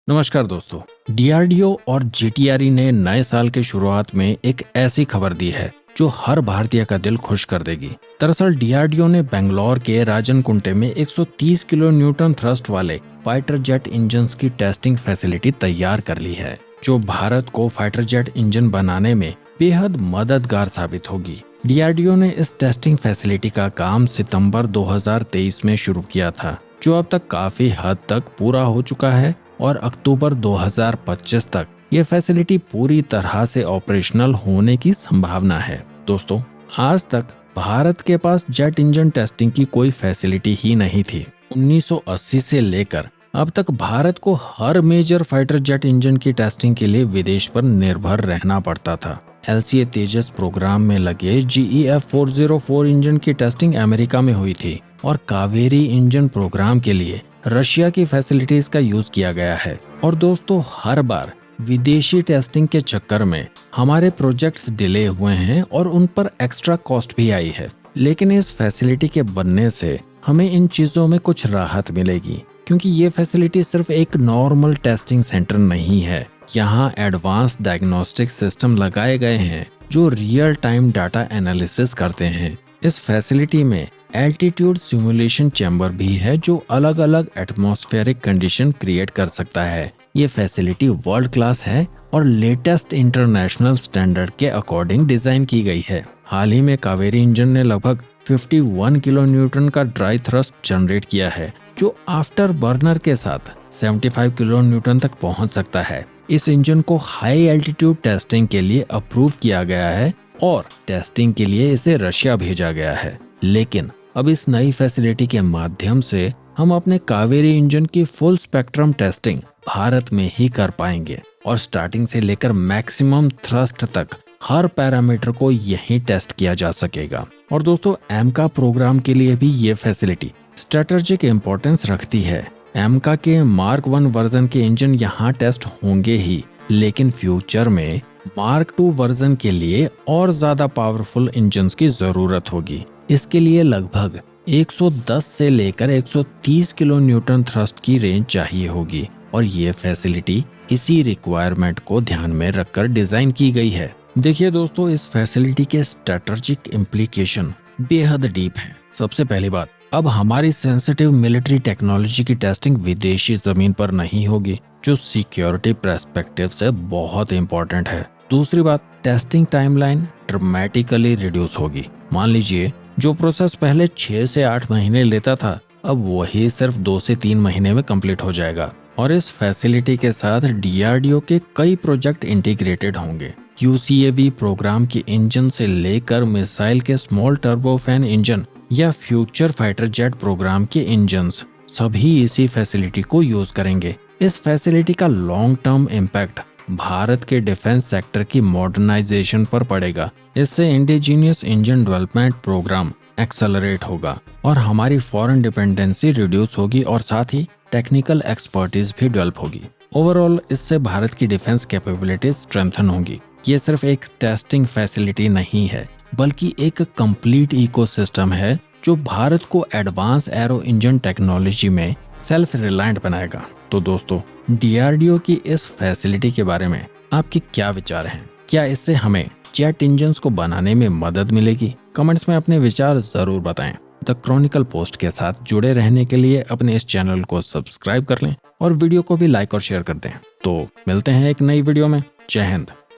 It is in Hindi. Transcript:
नमस्कार दोस्तों। डीआरडीओ और जीटीआरई ने नए साल के शुरुआत में एक ऐसी खबर दी है जो हर भारतीय का दिल खुश कर देगी। दरअसल डीआरडीओ ने बेंगलोर के राजनकुंटे में 130 किलो न्यूटन थ्रस्ट वाले फाइटर जेट इंजन की टेस्टिंग फैसिलिटी तैयार कर ली है, जो भारत को फाइटर जेट इंजन बनाने में बेहद मददगार साबित होगी। डीआरडीओ ने इस टेस्टिंग फैसिलिटी का काम सितंबर 2023 में शुरू किया था, जो अब तक काफी हद तक पूरा हो चुका है और अक्टूबर 2025 तक ये फैसिलिटी पूरी तरह से ऑपरेशनल होने की संभावना है। दोस्तों, आज तक भारत के पास जेट इंजन टेस्टिंग की कोई फैसिलिटी ही नहीं थी। 1980 से लेकर अब तक भारत को हर मेजर फाइटर जेट इंजन की टेस्टिंग के लिए विदेश पर निर्भर रहना पड़ता था। LCA तेजस प्रोग्राम में लगे GEF 404 इंजन की टेस्टिंग अमेरिका में हुई थी और कावेरी इंजन प्रोग्राम के लिए रशिया की फैसिलिटीज का यूज किया गया है। और दोस्तों, हर बार विदेशी टेस्टिंग के चक्कर में हमारे प्रोजेक्ट्स डिले हुए हैं और उन पर एक्स्ट्रा कॉस्ट भी आई है। लेकिन इस फैसिलिटी के बनने से हमें इन चीजों में कुछ राहत मिलेगी, क्योंकि ये फैसिलिटी सिर्फ एक नॉर्मल टेस्टिंग सेंटर नहीं है। यहाँ एडवांस डायग्नोस्टिक सिस्टम लगाए गए हैं जो रियल टाइम डाटा एनालिसिस करते हैं। इस फैसिलिटी में एल्टीट्यूड सिमुलेशन चैम्बर भी है जो अलग अलग एटमॉस्फेरिक कंडीशन क्रिएट कर सकता है। ये फैसिलिटी वर्ल्ड क्लास है और लेटेस्ट इंटरनेशनल स्टैंडर्ड के अकॉर्डिंग डिजाइन की गई है। हाल ही में कावेरी इंजन ने लगभग 51 किलो न्यूटन का ड्राई थ्रस्ट जनरेट किया है, जो आफ्टर बर्नर के साथ 75 किलो न्यूटन तक पहुंच सकता है। इस इंजन को हाई एल्टीट्यूड टेस्टिंग के लिए अप्रूव किया गया है और टेस्टिंग के लिए इसे रशिया भेजा गया है। लेकिन अब इस नई फैसिलिटी के माध्यम से हम अपने कावेरी इंजन की फुल स्पेक्ट्रम टेस्टिंग भारत में ही कर पाएंगे और स्टार्टिंग से लेकर मैक्सिमम थ्रस्ट तक हर पैरामीटर को यहीं टेस्ट किया जा सकेगा। और दोस्तों, एमका प्रोग्राम के लिए भी ये फैसिलिटी स्ट्रेटेजिक इम्पोर्टेंस रखती है। एमका के मार्क 1 वर्जन के इंजन यहाँ टेस्ट होंगे ही, लेकिन फ्यूचर में मार्क 2 वर्जन के लिए और ज्यादा पावरफुल इंजन्स की जरूरत होगी। इसके लिए लगभग 110 से लेकर 130 किलो न्यूटन थ्रस्ट की रेंज चाहिए होगी और ये फैसिलिटी इसी रिक्वायरमेंट को ध्यान में रखकर डिजाइन की गई है। देखिए दोस्तों, इस फैसिलिटी के स्ट्रेटेजिक इम्प्लीकेशन बेहद डीप हैं। सबसे पहली बात, अब हमारी सेंसिटिव मिलिट्री टेक्नोलॉजी की टेस्टिंग विदेशी जमीन पर नहीं होगी, जो सिक्योरिटी पर्सपेक्टिव से बहुत इंपॉर्टेंट है। दूसरी बात, टेस्टिंग टाइमलाइन ड्रामेटिकली रिड्यूस होगी। मान लीजिए जो प्रोसेस पहले 6 से 8 महीने लेता था, अब वही सिर्फ 2 से 3 महीने में कंप्लीट हो जाएगा। और इस फैसिलिटी के साथ डीआरडीओ के कई प्रोजेक्ट इंटीग्रेटेड होंगे। UCAV प्रोग्राम के इंजन से लेकर मिसाइल के स्मॉल टर्बोफैन इंजन या फ्यूचर फाइटर जेट प्रोग्राम के इंजन्स सभी इसी फैसिलिटी को यूज करेंगे। इस फैसिलिटी का लॉन्ग टर्म इम्पैक्ट भारत के डिफेंस सेक्टर की मॉडर्नाइजेशन पर पड़ेगा। इससे indigenous engine development programme accelerate होगा और हमारी फॉरेन डिपेंडेंसी रिड्यूस होगी और साथ ही टेक्निकल एक्सपर्टीज भी डेवलप होगी। ओवरऑल इससे भारत की डिफेंस कैपेबिलिटीज स्ट्रेंथन होंगी। ये सिर्फ एक टेस्टिंग फैसिलिटी नहीं है, बल्कि एक कंप्लीट इकोसिस्टम है जो भारत को एडवांस एरो इंजन टेक्नोलॉजी में सेल्फ रिलायंट बनाएगा। तो दोस्तों, डीआरडीओ की इस फैसिलिटी के बारे में आपके क्या विचार हैं? क्या इससे हमें जेट इंजन्स को बनाने में मदद मिलेगी? कमेंट्स में अपने विचार जरूर बताएं। द क्रॉनिकल पोस्ट के साथ जुड़े रहने के लिए अपने इस चैनल को सब्सक्राइब कर लें और वीडियो को भी लाइक और शेयर कर दें। तो मिलते हैं एक नई वीडियो में। जय हिंद।